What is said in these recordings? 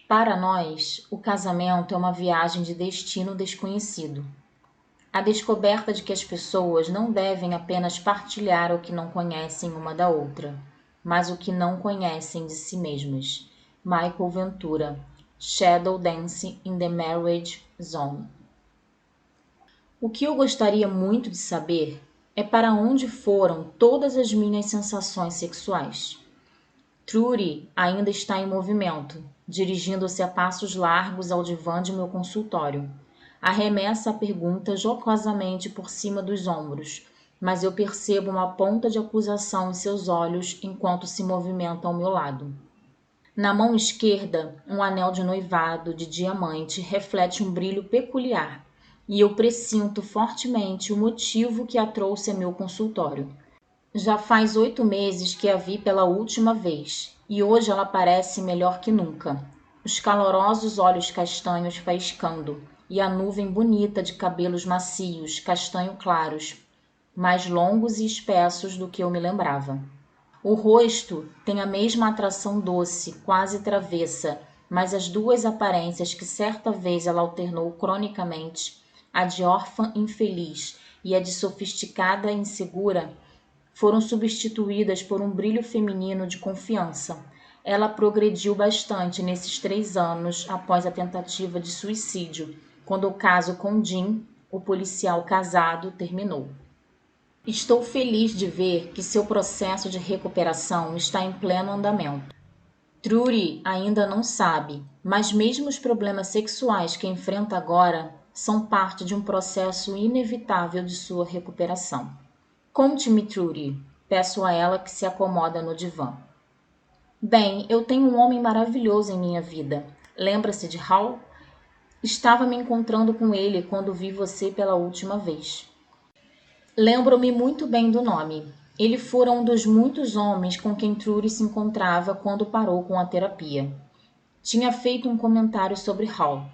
Para nós, o casamento é uma viagem de destino desconhecido. A descoberta de que as pessoas não devem apenas partilhar o que não conhecem uma da outra, mas o que não conhecem de si mesmas. Michael Ventura, Shadow Dance in the Marriage Zone. O que eu gostaria muito de saber é para onde foram todas as minhas sensações sexuais. Trudy ainda está em movimento, dirigindo-se a passos largos ao divã de meu consultório. Arremessa a pergunta jocosamente por cima dos ombros, mas eu percebo uma ponta de acusação em seus olhos enquanto se movimenta ao meu lado. Na mão esquerda, um anel de noivado de diamante reflete um brilho peculiar, e eu pressinto fortemente o motivo que a trouxe a meu consultório. Já faz 8 meses que a vi pela última vez, e hoje ela parece melhor que nunca. Os calorosos olhos castanhos faiscando, e a nuvem bonita de cabelos macios, castanho claros, mais longos e espessos do que eu me lembrava. O rosto tem a mesma atração doce, quase travessa, mas as duas aparências que certa vez ela alternou cronicamente, a de órfã infeliz e a de sofisticada e insegura, foram substituídas por um brilho feminino de confiança. Ela progrediu bastante nesses 3 anos após a tentativa de suicídio, quando o caso com Jim, o policial casado, terminou. Estou feliz de ver que seu processo de recuperação está em pleno andamento. Trudy ainda não sabe, mas mesmo os problemas sexuais que enfrenta agora são parte de um processo inevitável de sua recuperação. Conte-me, Trudy, peço a ela que se acomoda no divã. Bem, eu tenho um homem maravilhoso em minha vida. Lembra-se de Hal? Estava me encontrando com ele quando vi você pela última vez. Lembro-me muito bem do nome. Ele fora um dos muitos homens com quem Trudy se encontrava quando parou com a terapia. Tinha feito um comentário sobre Hal.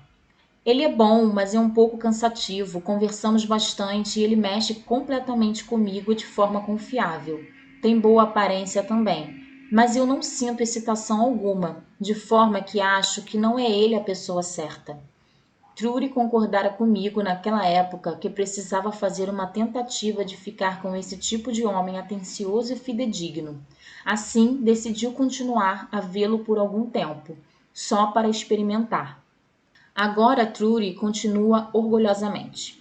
Ele é bom, mas é um pouco cansativo. Conversamos bastante e ele mexe completamente comigo de forma confiável. Tem boa aparência também, mas eu não sinto excitação alguma, de forma que acho que não é ele a pessoa certa. Trudy concordara comigo naquela época que precisava fazer uma tentativa de ficar com esse tipo de homem atencioso e fidedigno. Assim, decidiu continuar a vê-lo por algum tempo, só para experimentar. Agora Trudy continua orgulhosamente.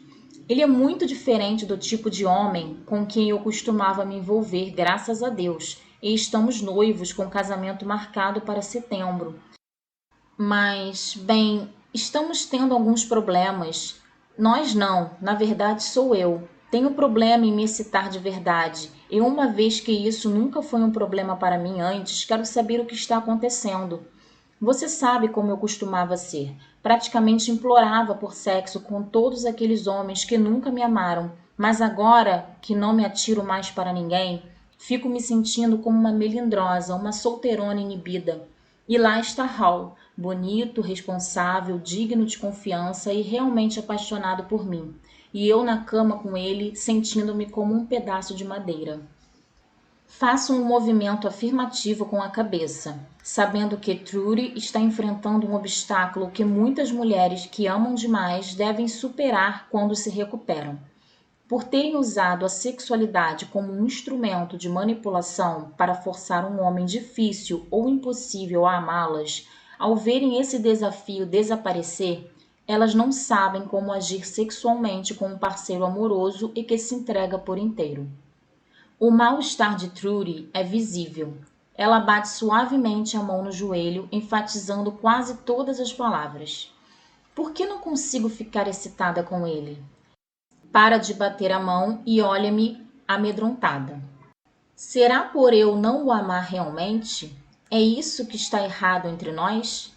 Ele é muito diferente do tipo de homem com quem eu costumava me envolver, graças a Deus, e estamos noivos com casamento marcado para setembro. Mas, bem, estamos tendo alguns problemas. Nós não, na verdade sou eu. Tenho problema em me excitar de verdade. E uma vez que isso nunca foi um problema para mim antes, quero saber o que está acontecendo. Você sabe como eu costumava ser. Praticamente implorava por sexo com todos aqueles homens que nunca me amaram. Mas agora que não me atiro mais para ninguém, fico me sentindo como uma melindrosa, uma solteirona inibida. E lá está Hal, bonito, responsável, digno de confiança e realmente apaixonado por mim. E eu na cama com ele, sentindo-me como um pedaço de madeira. Faço um movimento afirmativo com a cabeça, sabendo que Trudy está enfrentando um obstáculo que muitas mulheres que amam demais devem superar quando se recuperam. Por terem usado a sexualidade como um instrumento de manipulação para forçar um homem difícil ou impossível a amá-las, ao verem esse desafio desaparecer, elas não sabem como agir sexualmente com um parceiro amoroso e que se entrega por inteiro. O mal-estar de Trudy é visível. Ela bate suavemente a mão no joelho, enfatizando quase todas as palavras. Por que não consigo ficar excitada com ele? Para de bater a mão e olha-me amedrontada. Será por eu não o amar realmente? É isso que está errado entre nós?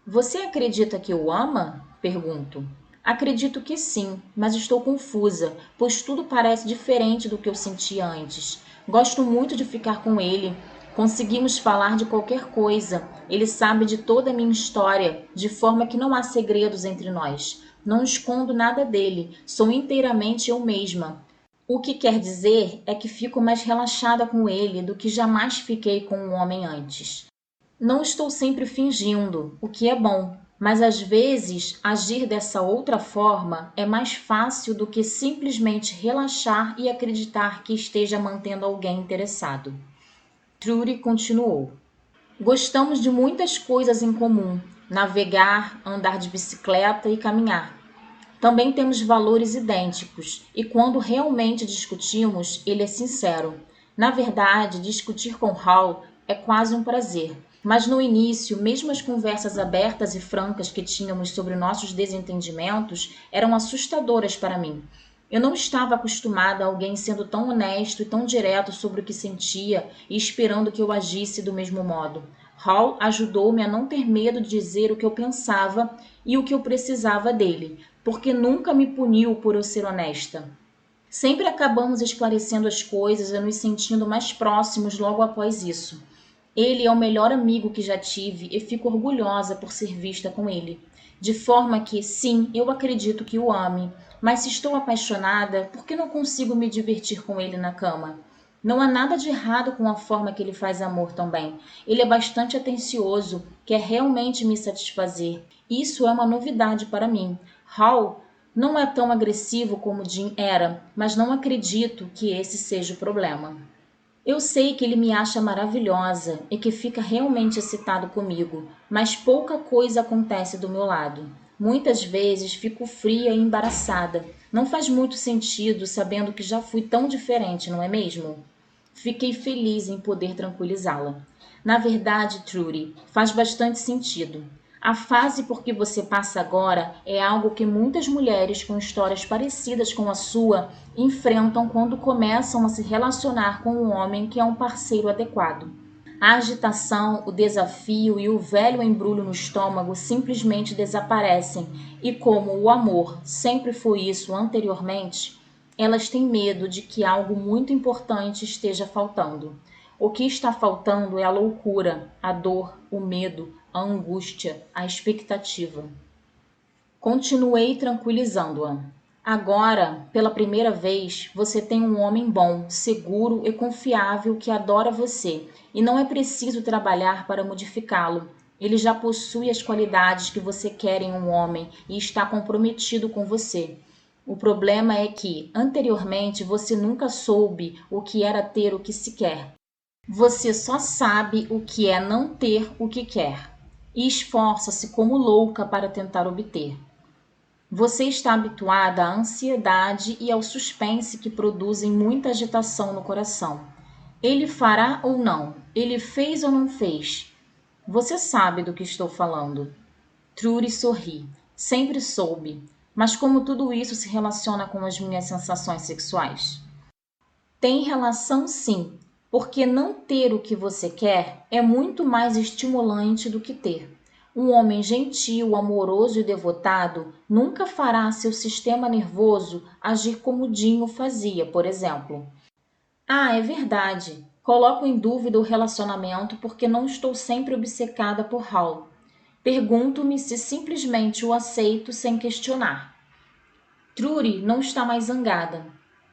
Você acredita que o ama? Pergunto. Acredito que sim, mas estou confusa, pois tudo parece diferente do que eu sentia antes. Gosto muito de ficar com ele. Conseguimos falar de qualquer coisa. Ele sabe de toda a minha história, de forma que não há segredos entre nós. Não escondo nada dele, sou inteiramente eu mesma. O que quer dizer é que fico mais relaxada com ele do que jamais fiquei com um homem antes. Não estou sempre fingindo, o que é bom, mas às vezes agir dessa outra forma é mais fácil do que simplesmente relaxar e acreditar que esteja mantendo alguém interessado. Trudy continuou. Gostamos de muitas coisas em comum: navegar, andar de bicicleta e caminhar. Também temos valores idênticos e quando realmente discutimos, ele é sincero. Na verdade, discutir com Hal é quase um prazer. Mas no início, mesmo as conversas abertas e francas que tínhamos sobre nossos desentendimentos eram assustadoras para mim. Eu não estava acostumada a alguém sendo tão honesto e tão direto sobre o que sentia e esperando que eu agisse do mesmo modo. Hal ajudou-me a não ter medo de dizer o que eu pensava e o que eu precisava dele, porque nunca me puniu por eu ser honesta. Sempre acabamos esclarecendo as coisas e nos sentindo mais próximos logo após isso. Ele é o melhor amigo que já tive e fico orgulhosa por ser vista com ele. De forma que, sim, eu acredito que o ame, mas se estou apaixonada, por que não consigo me divertir com ele na cama? Não há nada de errado com a forma que ele faz amor também. Ele é bastante atencioso, quer realmente me satisfazer. Isso é uma novidade para mim. Hal não é tão agressivo como Jim era, mas não acredito que esse seja o problema. Eu sei que ele me acha maravilhosa e que fica realmente excitado comigo, mas pouca coisa acontece do meu lado. Muitas vezes fico fria e embaraçada. Não faz muito sentido sabendo que já fui tão diferente, não é mesmo? Fiquei feliz em poder tranquilizá-la. Na verdade, Trudy, faz bastante sentido. A fase por que você passa agora é algo que muitas mulheres com histórias parecidas com a sua enfrentam quando começam a se relacionar com um homem que é um parceiro adequado. A agitação, o desafio e o velho embrulho no estômago simplesmente desaparecem, e como o amor sempre foi isso anteriormente, elas têm medo de que algo muito importante esteja faltando. O que está faltando é a loucura, a dor, o medo, a angústia, a expectativa. Continuei tranquilizando-a. Agora, pela primeira vez, você tem um homem bom, seguro e confiável que adora você, e não é preciso trabalhar para modificá-lo. Ele já possui as qualidades que você quer em um homem e está comprometido com você. O problema é que, anteriormente, você nunca soube o que era ter o que se quer. Você só sabe o que é não ter o que quer e esforça-se como louca para tentar obter. Você está habituada à ansiedade e ao suspense que produzem muita agitação no coração. Ele fará ou não? Ele fez ou não fez? Você sabe do que estou falando. Trudy sorri. Sempre soube. Mas como tudo isso se relaciona com as minhas sensações sexuais? Tem relação sim, porque não ter o que você quer é muito mais estimulante do que ter. Um homem gentil, amoroso e devotado nunca fará seu sistema nervoso agir como Dinho fazia, por exemplo. Ah, é verdade. Coloco em dúvida o relacionamento porque não estou sempre obcecada por Hal. Pergunto-me se simplesmente o aceito sem questionar. Trudy não está mais zangada.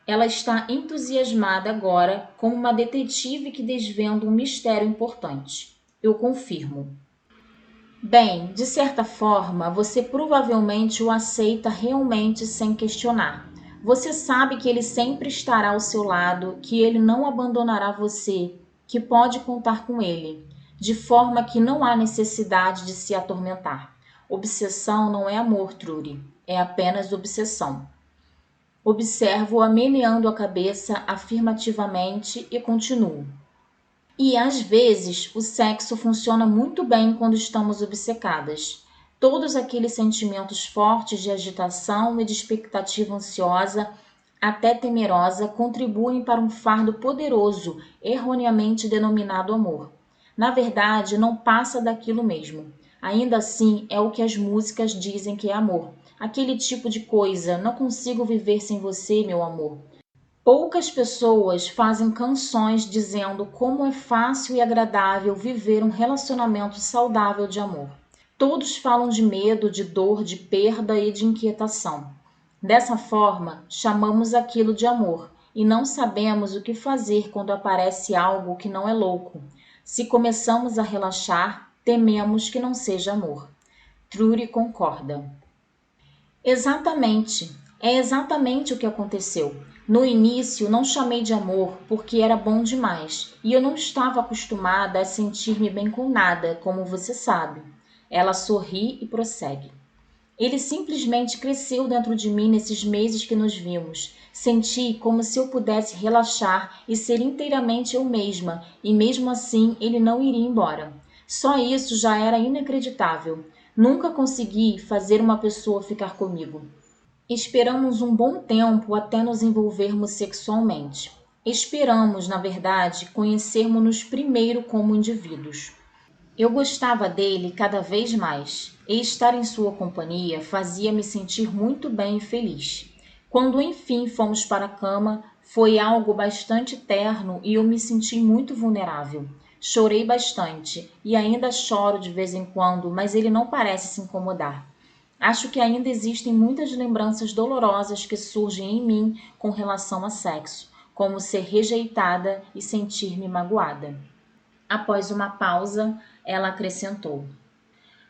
Ela está entusiasmada agora como uma detetive que desvenda um mistério importante. Eu confirmo. Bem, de certa forma, você provavelmente o aceita realmente sem questionar. Você sabe que ele sempre estará ao seu lado, que ele não abandonará você, que pode contar com ele, de forma que não há necessidade de se atormentar. Obsessão não é amor, Trudy, é apenas obsessão. Observo-a meneando a cabeça afirmativamente e continuo. E às vezes o sexo funciona muito bem quando estamos obcecadas. Todos aqueles sentimentos fortes de agitação e de expectativa ansiosa, até temerosa, contribuem para um fardo poderoso, erroneamente denominado amor. Na verdade, não passa daquilo mesmo. Ainda assim, é o que as músicas dizem que é amor. Aquele tipo de coisa, não consigo viver sem você, meu amor. Poucas pessoas fazem canções dizendo como é fácil e agradável viver um relacionamento saudável de amor. Todos falam de medo, de dor, de perda e de inquietação. Dessa forma, chamamos aquilo de amor e não sabemos o que fazer quando aparece algo que não é louco. Se começamos a relaxar, tememos que não seja amor. Trudy concorda. Exatamente. É exatamente o que aconteceu. No início, não chamei de amor porque era bom demais e eu não estava acostumada a sentir-me bem com nada, como você sabe. Ela sorri e prossegue. Ele simplesmente cresceu dentro de mim nesses meses que nos vimos. Senti como se eu pudesse relaxar e ser inteiramente eu mesma, e mesmo assim ele não iria embora. Só isso já era inacreditável. Nunca consegui fazer uma pessoa ficar comigo. Esperamos um bom tempo até nos envolvermos sexualmente. Esperamos, na verdade, conhecermos-nos primeiro como indivíduos. Eu gostava dele cada vez mais, e estar em sua companhia fazia-me sentir muito bem e feliz. Quando enfim fomos para a cama, foi algo bastante terno e eu me senti muito vulnerável. Chorei bastante e ainda choro de vez em quando, mas ele não parece se incomodar. Acho que ainda existem muitas lembranças dolorosas que surgem em mim com relação a sexo, como ser rejeitada e sentir-me magoada. Após uma pausa, ela acrescentou: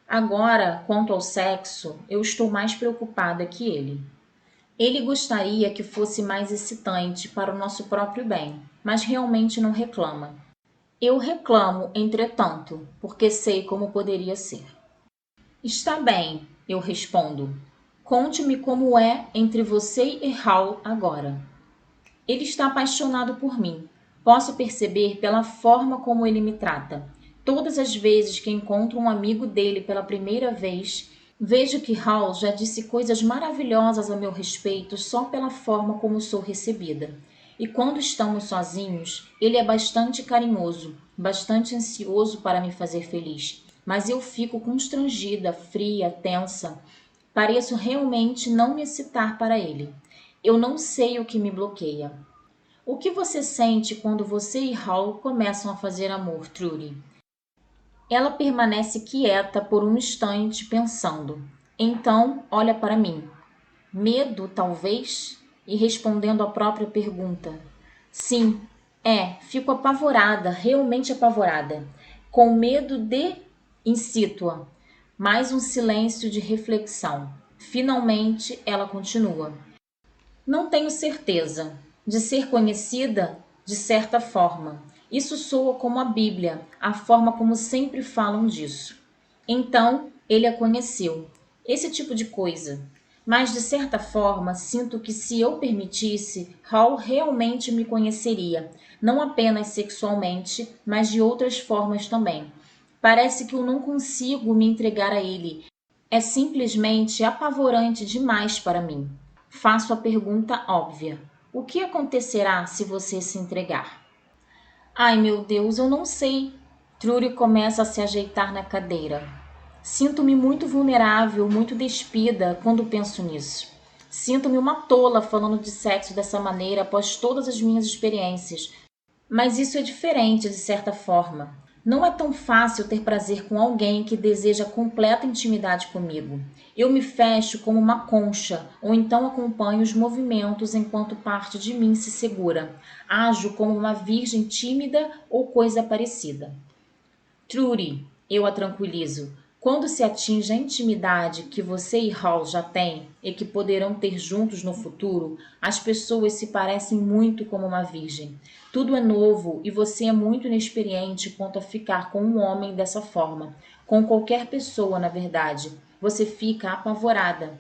Agora, quanto ao sexo, eu estou mais preocupada que ele. Ele gostaria que fosse mais excitante para o nosso próprio bem, mas realmente não reclama. Eu reclamo, entretanto, porque sei como poderia ser. Está bem, eu respondo. Conte-me como é entre você e Hal agora. Ele está apaixonado por mim. Posso perceber pela forma como ele me trata. Todas as vezes que encontro um amigo dele pela primeira vez, vejo que Hal já disse coisas maravilhosas a meu respeito só pela forma como sou recebida. E quando estamos sozinhos, ele é bastante carinhoso, bastante ansioso para me fazer feliz. Mas eu fico constrangida, fria, tensa. Pareço realmente não me excitar para ele. Eu não sei o que me bloqueia. O que você sente quando você e Hal começam a fazer amor, Trudy? Ela permanece quieta por um instante, pensando. Então, olha para mim. Medo, talvez? E respondendo a própria pergunta. Sim, fico apavorada, realmente apavorada. Com medo de... Incito-a. Mais um silêncio de reflexão. Finalmente, ela continua. Não tenho certeza. De ser conhecida, de certa forma. Isso soa como a Bíblia, a forma como sempre falam disso. Então, ele a conheceu. Esse tipo de coisa. Mas, de certa forma, sinto que se eu permitisse, Hal realmente me conheceria. Não apenas sexualmente, mas de outras formas também. Parece que eu não consigo me entregar a ele. É simplesmente apavorante demais para mim. Faço a pergunta óbvia: o que acontecerá se você se entregar? Ai, meu Deus, eu não sei. Trudy começa a se ajeitar na cadeira. Sinto-me muito vulnerável, muito despida quando penso nisso. Sinto-me uma tola falando de sexo dessa maneira após todas as minhas experiências. Mas isso é diferente de certa forma. Não é tão fácil ter prazer com alguém que deseja completa intimidade comigo. Eu me fecho como uma concha, ou então acompanho os movimentos enquanto parte de mim se segura. Ajo como uma virgem tímida ou coisa parecida. Trudy, eu a tranquilizo. Quando se atinge a intimidade que você e Hal já têm e que poderão ter juntos no futuro, as pessoas se parecem muito como uma virgem. Tudo é novo e você é muito inexperiente quanto a ficar com um homem dessa forma. Com qualquer pessoa, na verdade. Você fica apavorada.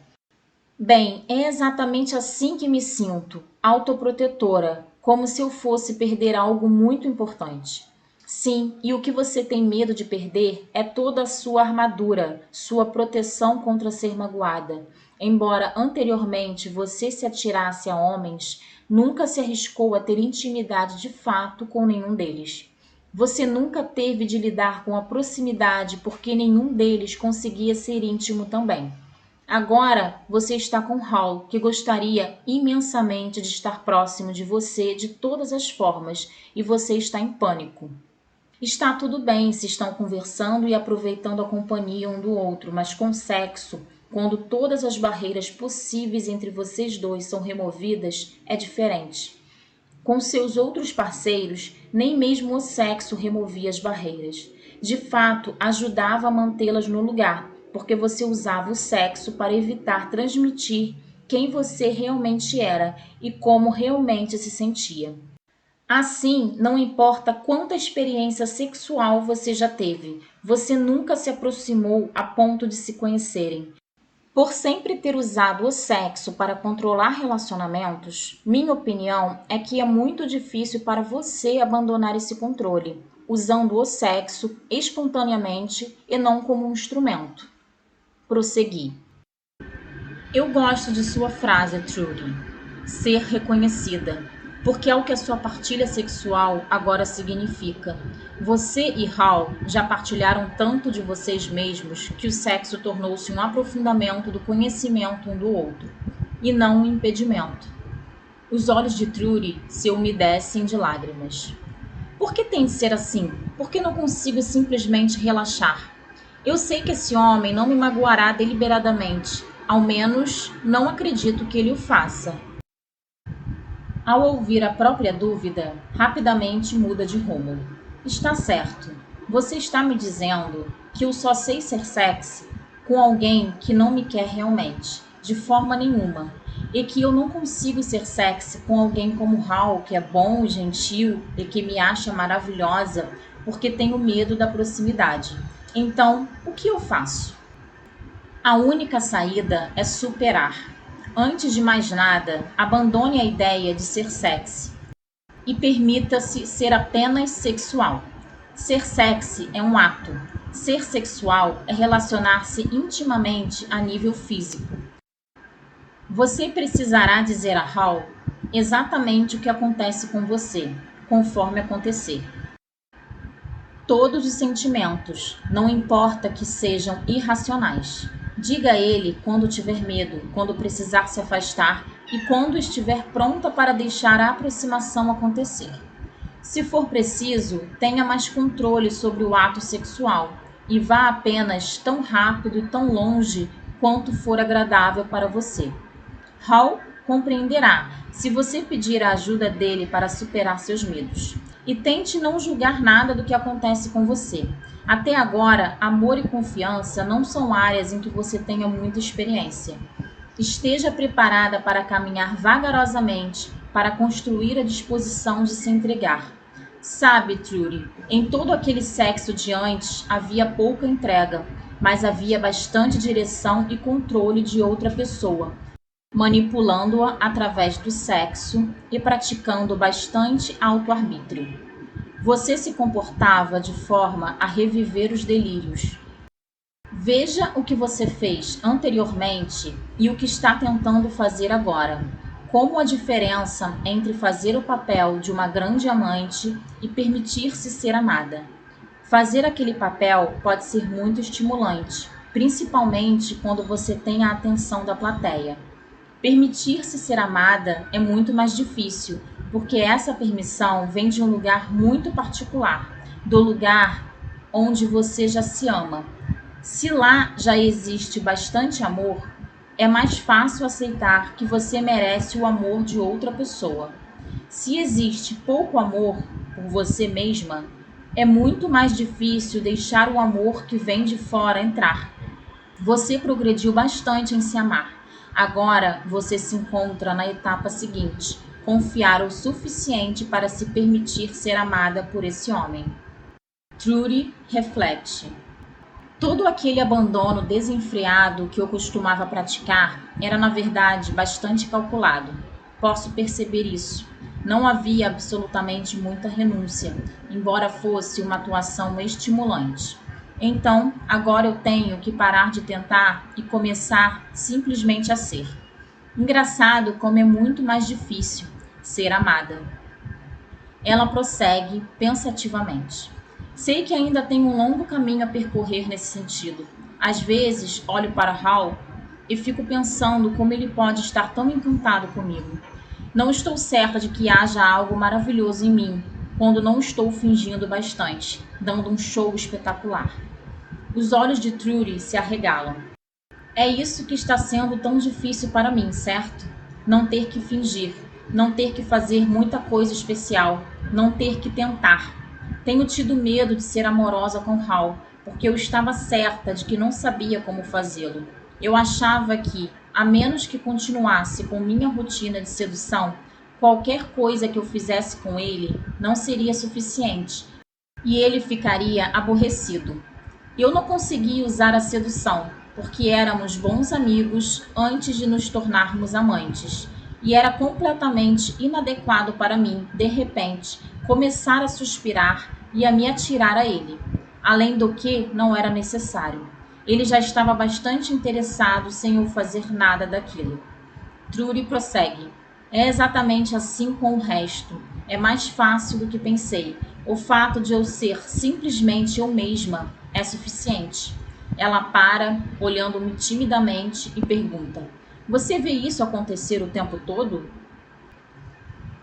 Bem, é exatamente assim que me sinto, autoprotetora, como se eu fosse perder algo muito importante. Sim, e o que você tem medo de perder é toda a sua armadura, sua proteção contra ser magoada. Embora anteriormente você se atirasse a homens, nunca se arriscou a ter intimidade de fato com nenhum deles. Você nunca teve de lidar com a proximidade porque nenhum deles conseguia ser íntimo também. Agora você está com Hal, que gostaria imensamente de estar próximo de você de todas as formas, e você está em pânico. Está tudo bem se estão conversando e aproveitando a companhia um do outro, mas com sexo, quando todas as barreiras possíveis entre vocês dois são removidas, é diferente. Com seus outros parceiros, nem mesmo o sexo removia as barreiras. De fato, ajudava a mantê-las no lugar, porque você usava o sexo para evitar transmitir quem você realmente era e como realmente se sentia. Assim, não importa quanta experiência sexual você já teve, você nunca se aproximou a ponto de se conhecerem. Por sempre ter usado o sexo para controlar relacionamentos, minha opinião é que é muito difícil para você abandonar esse controle, usando o sexo espontaneamente e não como um instrumento. Prossegui. Eu gosto de sua frase, Trudy, ser reconhecida, porque é o que a sua partilha sexual agora significa. Você e Hal já partilharam tanto de vocês mesmos que o sexo tornou-se um aprofundamento do conhecimento um do outro, e não um impedimento. Os olhos de Trudy se umedecem de lágrimas. Por que tem de ser assim? Por que não consigo simplesmente relaxar? Eu sei que esse homem não me magoará deliberadamente. Ao menos, não acredito que ele o faça. Ao ouvir a própria dúvida, rapidamente muda de rumo. Está certo. Você está me dizendo que eu só sei ser sexy com alguém que não me quer realmente, de forma nenhuma, e que eu não consigo ser sexy com alguém como Hal, que é bom e gentil e que me acha maravilhosa, porque tenho medo da proximidade. Então, o que eu faço? A única saída é superar. Antes de mais nada, abandone a ideia de ser sexy e permita-se ser apenas sexual. Ser sexy é um ato. Ser sexual é relacionar-se intimamente a nível físico. Você precisará dizer a Hal exatamente o que acontece com você, conforme acontecer. Todos os sentimentos, não importa que sejam irracionais. Diga a ele quando tiver medo, quando precisar se afastar e quando estiver pronta para deixar a aproximação acontecer. Se for preciso, tenha mais controle sobre o ato sexual e vá apenas tão rápido e tão longe quanto for agradável para você. Hal compreenderá se você pedir a ajuda dele para superar seus medos. E tente não julgar nada do que acontece com você. Até agora, amor e confiança não são áreas em que você tenha muita experiência. Esteja preparada para caminhar vagarosamente para construir a disposição de se entregar. Sabe, Trudy, em todo aquele sexo de antes havia pouca entrega, mas havia bastante direção e controle de outra pessoa, manipulando-a através do sexo e praticando bastante auto-arbítrio. Você se comportava de forma a reviver os delírios. Veja o que você fez anteriormente e o que está tentando fazer agora. Como a diferença entre fazer o papel de uma grande amante e permitir-se ser amada. Fazer aquele papel pode ser muito estimulante, principalmente quando você tem a atenção da plateia. Permitir-se ser amada é muito mais difícil, porque essa permissão vem de um lugar muito particular, do lugar onde você já se ama. Se lá já existe bastante amor, é mais fácil aceitar que você merece o amor de outra pessoa. Se existe pouco amor por você mesma, é muito mais difícil deixar o amor que vem de fora entrar. Você progrediu bastante em se amar. Agora você se encontra na etapa seguinte, confiar o suficiente para se permitir ser amada por esse homem. Trudy reflete. Todo aquele abandono desenfreado que eu costumava praticar era, na verdade, bastante calculado. Posso perceber isso. Não havia absolutamente muita renúncia, embora fosse uma atuação estimulante. Então, agora eu tenho que parar de tentar e começar simplesmente a ser. Engraçado como é muito mais difícil ser amada. Ela prossegue pensativamente. Sei que ainda tenho um longo caminho a percorrer nesse sentido. Às vezes, olho para Hal e fico pensando como ele pode estar tão encantado comigo. Não estou certa de que haja algo maravilhoso em mim, quando não estou fingindo bastante, dando um show espetacular. Os olhos de Trudy se arregalam. É isso que está sendo tão difícil para mim, certo? Não ter que fingir. não ter que fazer muita coisa especial, não ter que tentar. Tenho tido medo de ser amorosa com Hal, porque eu estava certa de que não sabia como fazê-lo. Eu achava que, a menos que continuasse com minha rotina de sedução, qualquer coisa que eu fizesse com ele não seria suficiente e ele ficaria aborrecido. Eu não conseguia usar a sedução, porque éramos bons amigos antes de nos tornarmos amantes, e era completamente inadequado para mim, de repente, começar a suspirar e a me atirar a ele. Além do que, não era necessário. Ele já estava bastante interessado sem eu fazer nada daquilo. Trudy prossegue. É exatamente assim com o resto. É mais fácil do que pensei. O fato de eu ser simplesmente eu mesma é suficiente. Ela para, olhando-me timidamente, e pergunta: Você vê isso acontecer o tempo todo?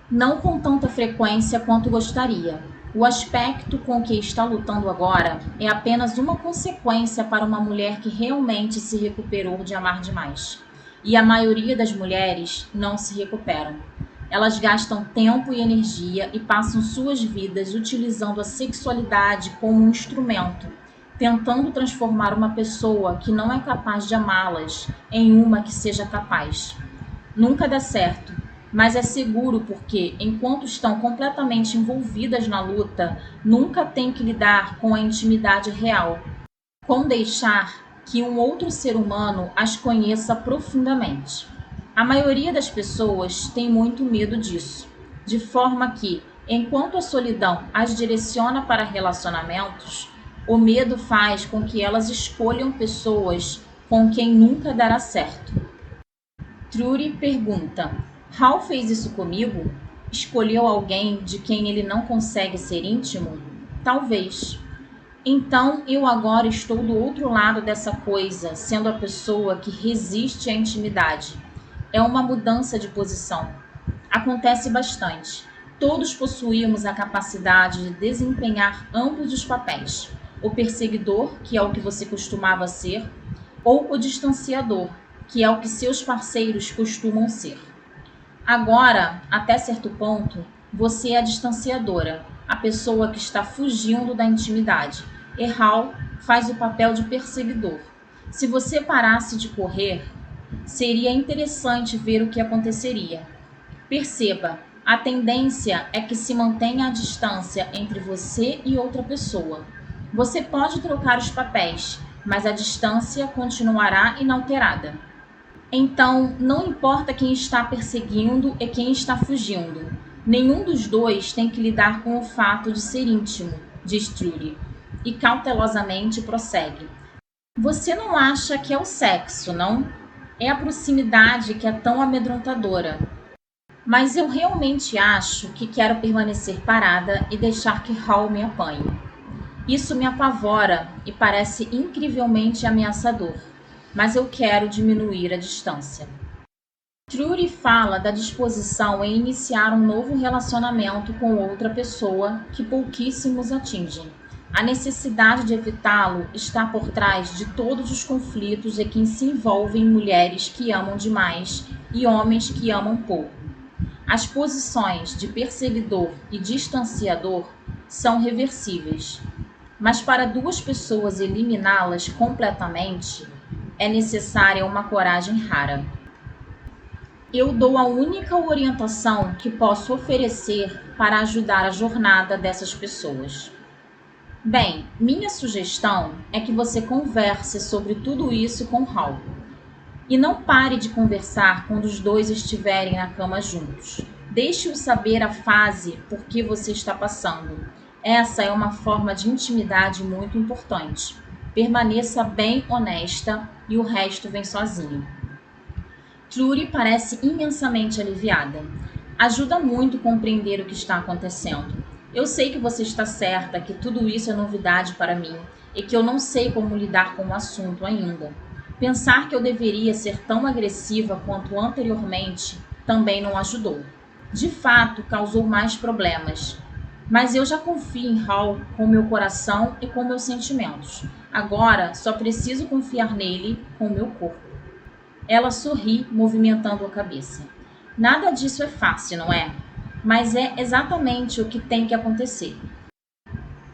Não com tanta frequência quanto gostaria. O aspecto com que está lutando agora é apenas uma consequência para uma mulher que realmente se recuperou de amar demais. E a maioria das mulheres não se recuperam. Elas gastam tempo e energia e passam suas vidas utilizando a sexualidade como um instrumento, tentando transformar uma pessoa que não é capaz de amá-las em uma que seja capaz. Nunca dá certo, mas é seguro porque, enquanto estão completamente envolvidas na luta, nunca têm que lidar com a intimidade real, com deixar que um outro ser humano as conheça profundamente. A maioria das pessoas tem muito medo disso, de forma que, enquanto a solidão as direciona para relacionamentos, o medo faz com que elas escolham pessoas com quem nunca dará certo. Trudy pergunta: Hal fez isso comigo? Escolheu alguém de quem ele não consegue ser íntimo? Talvez. Então eu agora estou do outro lado dessa coisa, sendo a pessoa que resiste à intimidade. É uma mudança de posição. Acontece bastante. Todos possuímos a capacidade de desempenhar ambos os papéis. O perseguidor, que é o que você costumava ser, ou o distanciador, que é o que seus parceiros costumam ser. Agora, até certo ponto, você é a distanciadora, a pessoa que está fugindo da intimidade. E Hal faz o papel de perseguidor. Se você parasse de correr, seria interessante ver o que aconteceria. Perceba, a tendência é que se mantenha a distância entre você e outra pessoa. Você pode trocar os papéis, mas a distância continuará inalterada. Então, não importa quem está perseguindo e quem está fugindo. Nenhum dos dois tem que lidar com o fato de ser íntimo, diz Trudy, e cautelosamente prossegue. Você não acha que é o sexo, não? É a proximidade que é tão amedrontadora. Mas eu realmente acho que quero permanecer parada e deixar que Hal me apanhe. Isso me apavora e parece incrivelmente ameaçador, mas eu quero diminuir a distância. Trudy fala da disposição em iniciar um novo relacionamento com outra pessoa que pouquíssimos atingem. A necessidade de evitá-lo está por trás de todos os conflitos em que se envolvem mulheres que amam demais e homens que amam pouco. As posições de perseguidor e distanciador são reversíveis, mas para duas pessoas eliminá-las completamente, é necessária uma coragem rara. Eu dou a única orientação que posso oferecer para ajudar a jornada dessas pessoas. Bem, minha sugestão é que você converse sobre tudo isso com Hal. E não pare de conversar quando os dois estiverem na cama juntos. Deixe-o saber a fase por que você está passando. Essa é uma forma de intimidade muito importante. Permaneça bem honesta e o resto vem sozinho. Trudy parece imensamente aliviada. Ajuda muito compreender o que está acontecendo. Eu sei que você está certa, que tudo isso é novidade para mim e que eu não sei como lidar com o assunto ainda. Pensar que eu deveria ser tão agressiva quanto anteriormente também não ajudou. De fato, causou mais problemas. Mas eu já confio em Hal com meu coração e com meus sentimentos. Agora só preciso confiar nele com meu corpo. Ela sorri, movimentando a cabeça. Nada disso é fácil, não é? Mas é exatamente o que tem que acontecer.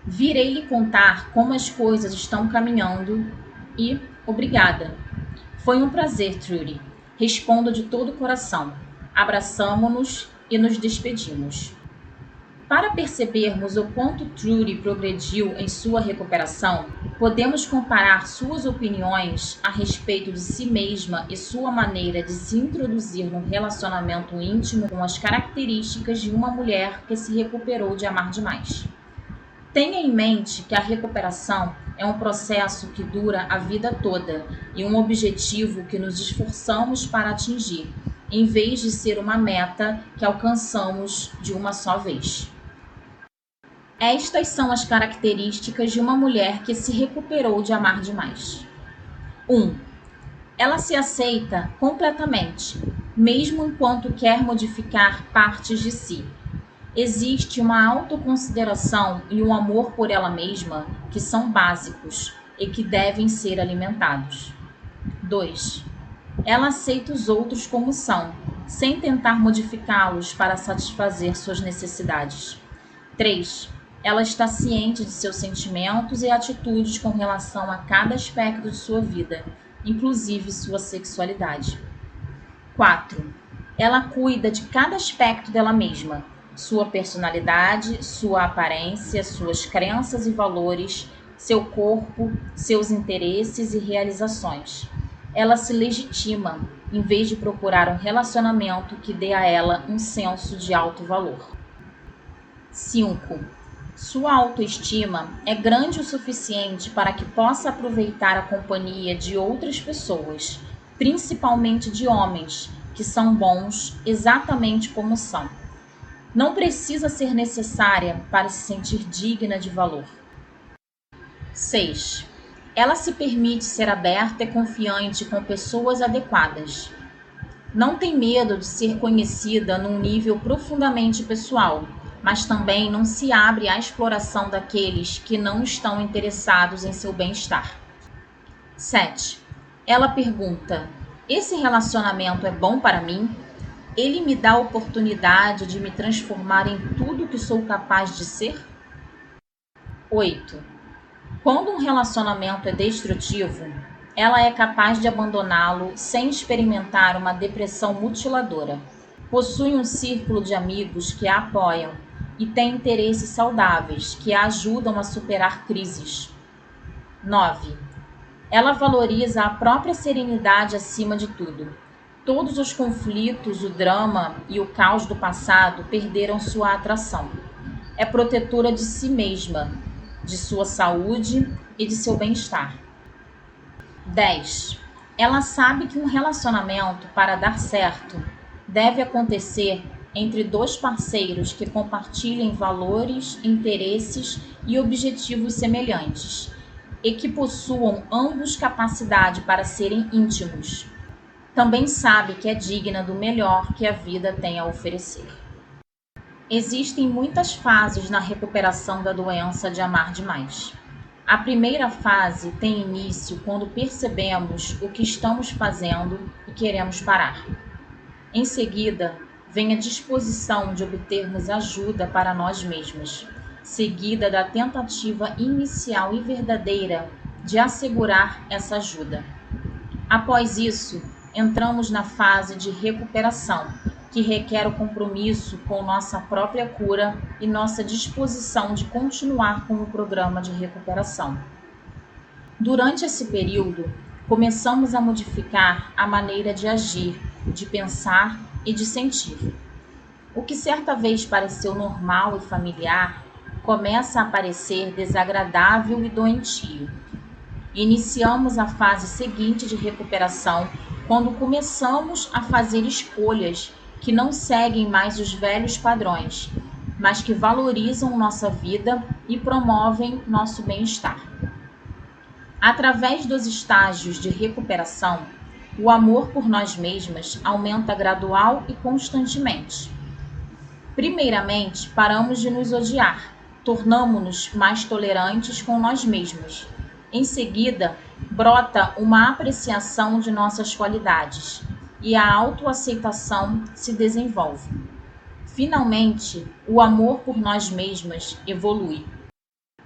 Virei lhe contar como as coisas estão caminhando e obrigada. Foi um prazer, Trudy. Respondo de todo o coração. Abraçamo-nos e nos despedimos. Para percebermos o quanto Trudy progrediu em sua recuperação, podemos comparar suas opiniões a respeito de si mesma e sua maneira de se introduzir num relacionamento íntimo com as características de uma mulher que se recuperou de amar demais. Tenha em mente que a recuperação é um processo que dura a vida toda e um objetivo que nos esforçamos para atingir, em vez de ser uma meta que alcançamos de uma só vez. Estas são as características de uma mulher que se recuperou de amar demais. 1. Ela se aceita completamente, mesmo enquanto quer modificar partes de si. Existe uma autoconsideração e um amor por ela mesma que são básicos e que devem ser alimentados. 2. Ela aceita os outros como são, sem tentar modificá-los para satisfazer suas necessidades. 3. Ela está ciente de seus sentimentos e atitudes com relação a cada aspecto de sua vida, inclusive sua sexualidade. 4. Ela cuida de cada aspecto dela mesma, sua personalidade, sua aparência, suas crenças e valores, seu corpo, seus interesses e realizações. Ela se legitima, em vez de procurar um relacionamento que dê a ela um senso de alto valor. 5. Sua autoestima é grande o suficiente para que possa aproveitar a companhia de outras pessoas, principalmente de homens, que são bons exatamente como são. Não precisa ser necessária para se sentir digna de valor. 6. Ela se permite ser aberta e confiante com pessoas adequadas. Não tem medo de ser conhecida num nível profundamente pessoal, mas também não se abre à exploração daqueles que não estão interessados em seu bem-estar. 7. Ela pergunta: esse relacionamento é bom para mim? Ele me dá a oportunidade de me transformar em tudo que sou capaz de ser? 8. Quando um relacionamento é destrutivo, ela é capaz de abandoná-lo sem experimentar uma depressão mutiladora. Possui um círculo de amigos que a apoiam e tem interesses saudáveis que a ajudam a superar crises. 9. Ela valoriza a própria serenidade acima de tudo. Todos os conflitos, o drama e o caos do passado perderam sua atração. É protetora de si mesma, de sua saúde e de seu bem-estar. 10. Ela sabe que um relacionamento, para dar certo, deve acontecer entre dois parceiros que compartilhem valores, interesses e objetivos semelhantes e que possuam ambos capacidade para serem íntimos. Também sabe que é digna do melhor que a vida tem a oferecer. Existem muitas fases na recuperação da doença de amar demais. A primeira fase tem início quando percebemos o que estamos fazendo e queremos parar. Em seguida, vem a disposição de obtermos ajuda para nós mesmos, seguida da tentativa inicial e verdadeira de assegurar essa ajuda. Após isso, entramos na fase de recuperação, que requer o compromisso com nossa própria cura e nossa disposição de continuar com o programa de recuperação. Durante esse período, começamos a modificar a maneira de agir, de pensar e de sentir. O que certa vez pareceu normal e familiar, começa a parecer desagradável e doentio. Iniciamos a fase seguinte de recuperação quando começamos a fazer escolhas que não seguem mais os velhos padrões, mas que valorizam nossa vida e promovem nosso bem-estar. Através dos estágios de recuperação, o amor por nós mesmas aumenta gradual e constantemente. Primeiramente, paramos de nos odiar, tornamo-nos mais tolerantes com nós mesmas. Em seguida, brota uma apreciação de nossas qualidades. e a autoaceitação se desenvolve. Finalmente, o amor por nós mesmas evolui.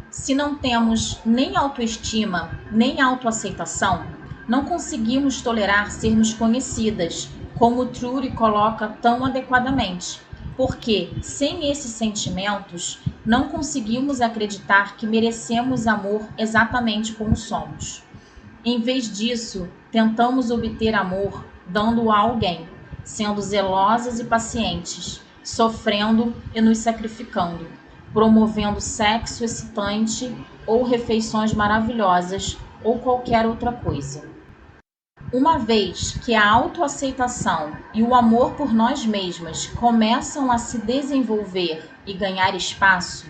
Se não temos nem autoestima, nem autoaceitação, não conseguimos tolerar sermos conhecidas, como Trudy coloca tão adequadamente, porque, sem esses sentimentos, não conseguimos acreditar que merecemos amor exatamente como somos. Em vez disso, tentamos obter amor dando-o a alguém, sendo zelosas e pacientes, sofrendo e nos sacrificando, promovendo sexo excitante ou refeições maravilhosas ou qualquer outra coisa. Uma vez que a autoaceitação e o amor por nós mesmas começam a se desenvolver e ganhar espaço,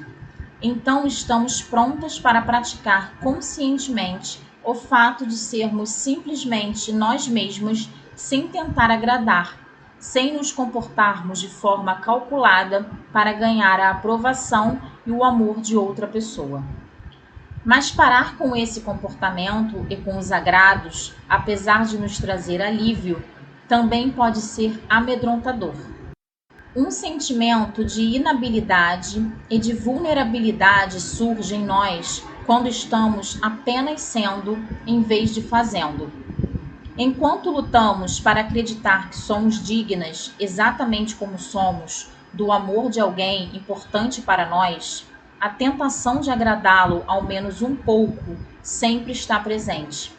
então estamos prontas para praticar conscientemente o fato de sermos simplesmente nós mesmos sem tentar agradar, sem nos comportarmos de forma calculada para ganhar a aprovação e o amor de outra pessoa. Mas parar com esse comportamento e com os agrados, apesar de nos trazer alívio, também pode ser amedrontador. Um sentimento de inabilidade e de vulnerabilidade surge em nós quando estamos apenas sendo em vez de fazendo. Enquanto lutamos para acreditar que somos dignas, exatamente como somos, do amor de alguém importante para nós, a tentação de agradá-lo ao menos um pouco sempre está presente.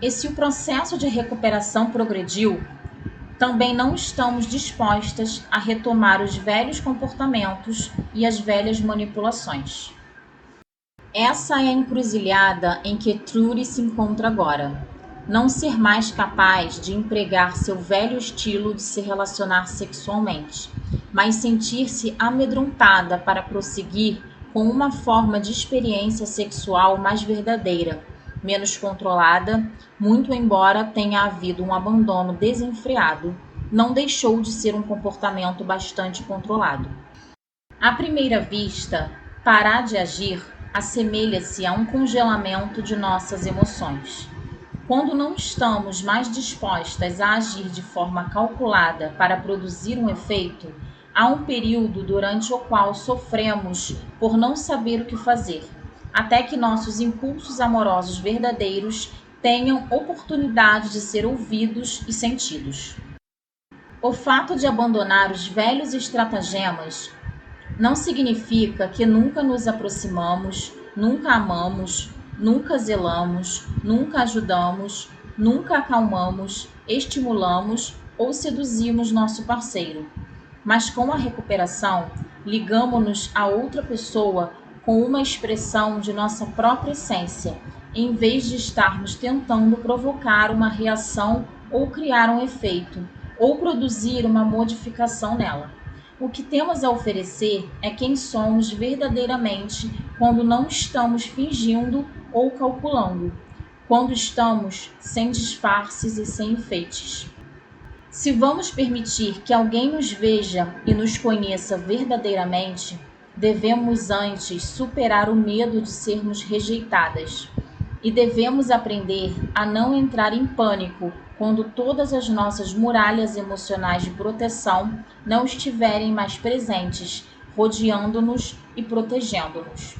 E se o processo de recuperação progrediu, também não estamos dispostas a retomar os velhos comportamentos e as velhas manipulações. Essa é a encruzilhada em que Trudy se encontra agora. Não ser mais capaz de empregar seu velho estilo de se relacionar sexualmente, mas sentir-se amedrontada para prosseguir com uma forma de experiência sexual mais verdadeira, menos controlada, muito embora tenha havido um abandono desenfreado, não deixou de ser um comportamento bastante controlado. À primeira vista, parar de agir assemelha-se a um congelamento de nossas emoções. Quando não estamos mais dispostas a agir de forma calculada para produzir um efeito, há um período durante o qual sofremos por não saber o que fazer, até que nossos impulsos amorosos verdadeiros tenham oportunidade de ser ouvidos e sentidos. O fato de abandonar os velhos estratagemas não significa que nunca nos aproximamos, nunca amamos, nunca zelamos, nunca ajudamos, nunca acalmamos, estimulamos ou seduzimos nosso parceiro. Mas com a recuperação, ligamo-nos a outra pessoa com uma expressão de nossa própria essência, em vez de estarmos tentando provocar uma reação ou criar um efeito, ou produzir uma modificação nela. O que temos a oferecer é quem somos verdadeiramente quando não estamos fingindo ou calculando, quando estamos sem disfarces e sem enfeites. Se vamos permitir que alguém nos veja e nos conheça verdadeiramente, devemos antes superar o medo de sermos rejeitadas e devemos aprender a não entrar em pânico quando todas as nossas muralhas emocionais de proteção não estiverem mais presentes, rodeando-nos e protegendo-nos.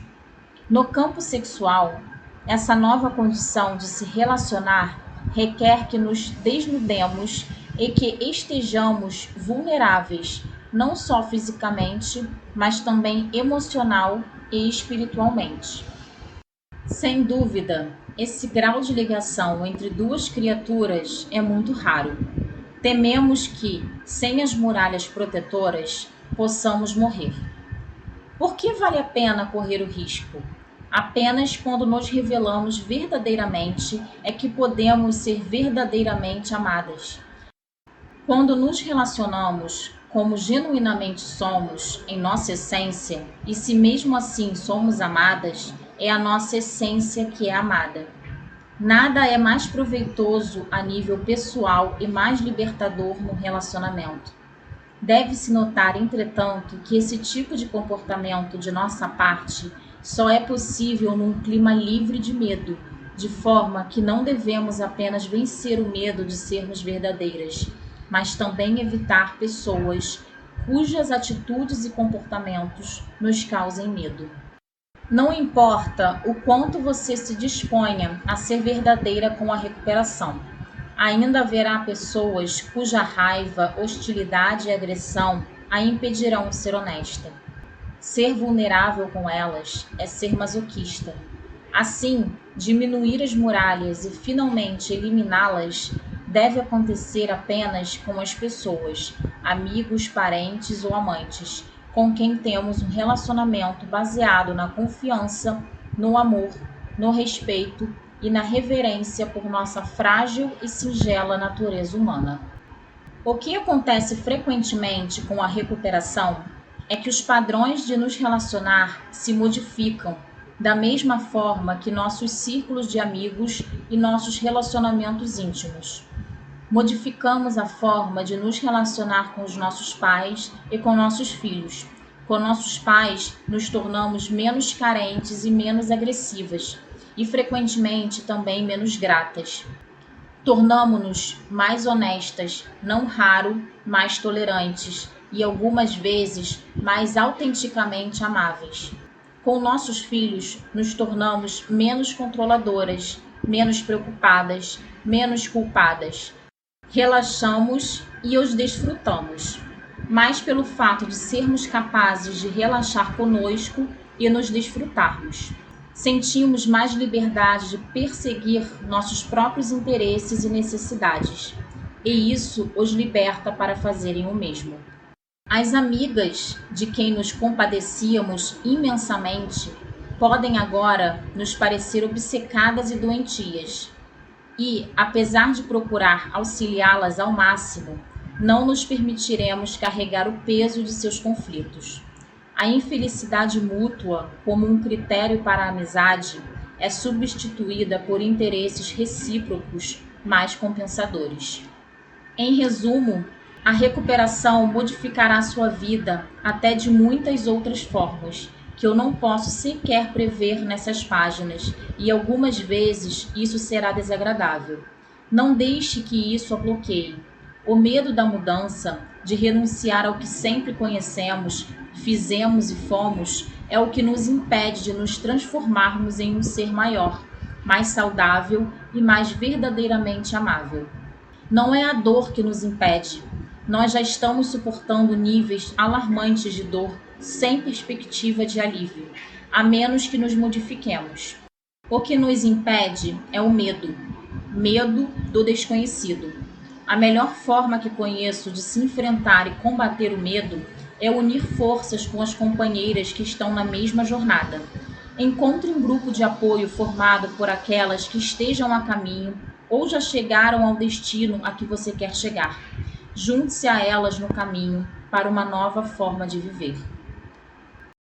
No campo sexual, essa nova condição de se relacionar requer que nos desnudemos e que estejamos vulneráveis, não só fisicamente, mas também emocional e espiritualmente. Sem dúvida, esse grau de ligação entre duas criaturas é muito raro. Tememos que, sem as muralhas protetoras, possamos morrer. Por que vale a pena correr o risco? Apenas quando nos revelamos verdadeiramente é que podemos ser verdadeiramente amadas. Quando nos relacionamos como genuinamente somos, em nossa essência, e se mesmo assim somos amadas, é a nossa essência que é amada. Nada é mais proveitoso a nível pessoal e mais libertador no relacionamento. Deve-se notar, entretanto, que esse tipo de comportamento de nossa parte só é possível num clima livre de medo, de forma que não devemos apenas vencer o medo de sermos verdadeiras, mas também evitar pessoas cujas atitudes e comportamentos nos causem medo. Não importa o quanto você se disponha a ser verdadeira com a recuperação, ainda haverá pessoas cuja raiva, hostilidade e agressão a impedirão de ser honesta. Ser vulnerável com elas é ser masoquista. Assim, diminuir as muralhas e finalmente eliminá-las deve acontecer apenas com as pessoas, amigos, parentes ou amantes, com quem temos um relacionamento baseado na confiança, no amor, no respeito e na reverência por nossa frágil e singela natureza humana. O que acontece frequentemente com a recuperação é que os padrões de nos relacionar se modificam da mesma forma que nossos círculos de amigos e nossos relacionamentos íntimos. Modificamos a forma de nos relacionar com os nossos pais e com nossos filhos. Com nossos pais, nos tornamos menos carentes e menos agressivas, e frequentemente também menos gratas. Tornamo-nos mais honestas, não raro, mais tolerantes e algumas vezes mais autenticamente amáveis. Com nossos filhos, nos tornamos menos controladoras, menos preocupadas, menos culpadas. Relaxamos e os desfrutamos, mas pelo fato de sermos capazes de relaxar conosco e nos desfrutarmos. Sentimos mais liberdade de perseguir nossos próprios interesses e necessidades, e isso os liberta para fazerem o mesmo. As amigas de quem nos compadecíamos imensamente podem agora nos parecer obcecadas e doentias, e, apesar de procurar auxiliá-las ao máximo, não nos permitiremos carregar o peso de seus conflitos. A infelicidade mútua, como um critério para a amizade, é substituída por interesses recíprocos mais compensadores. Em resumo, a recuperação modificará sua vida até de muitas outras formas, que eu não posso sequer prever nessas páginas, e algumas vezes isso será desagradável. Não deixe que isso a bloqueie. O medo da mudança, de renunciar ao que sempre conhecemos, fizemos e fomos, é o que nos impede de nos transformarmos em um ser maior, mais saudável e mais verdadeiramente amável. Não é a dor que nos impede. Nós já estamos suportando níveis alarmantes de dor sem perspectiva de alívio, a menos que nos modifiquemos. O que nos impede é o medo do desconhecido. A melhor forma que conheço de se enfrentar e combater o medo é unir forças com as companheiras que estão na mesma jornada. Encontre um grupo de apoio formado por aquelas que estejam a caminho ou já chegaram ao destino a que você quer chegar. Junte-se a elas no caminho para uma nova forma de viver.